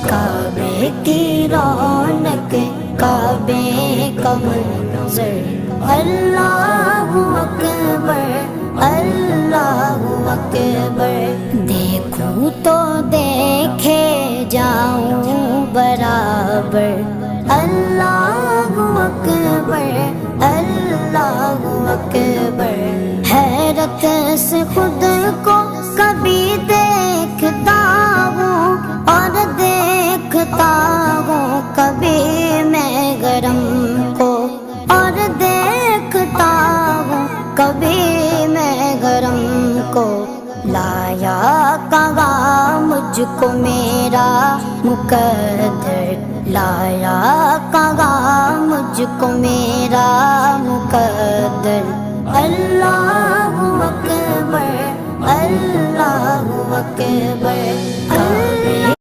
کعبے کی رونق کعبے کا منظر اللہ اکبر اللہ اکبر دیکھوں تو دیکھے جاؤں برابر اللہ اکبر اللہ اکبر حیرت سے خود کو کبھی دیکھتا ہوں اور دیکھتا ہوں کبھی میں گرم کو اور دیکھتا ہوں کبھی میں گرم کو لایا کہاں مجھ کو میرا مقدر لایا کہاں مجھ کو میرا مقدر اللہ اکبر اللہ اکبر کعبے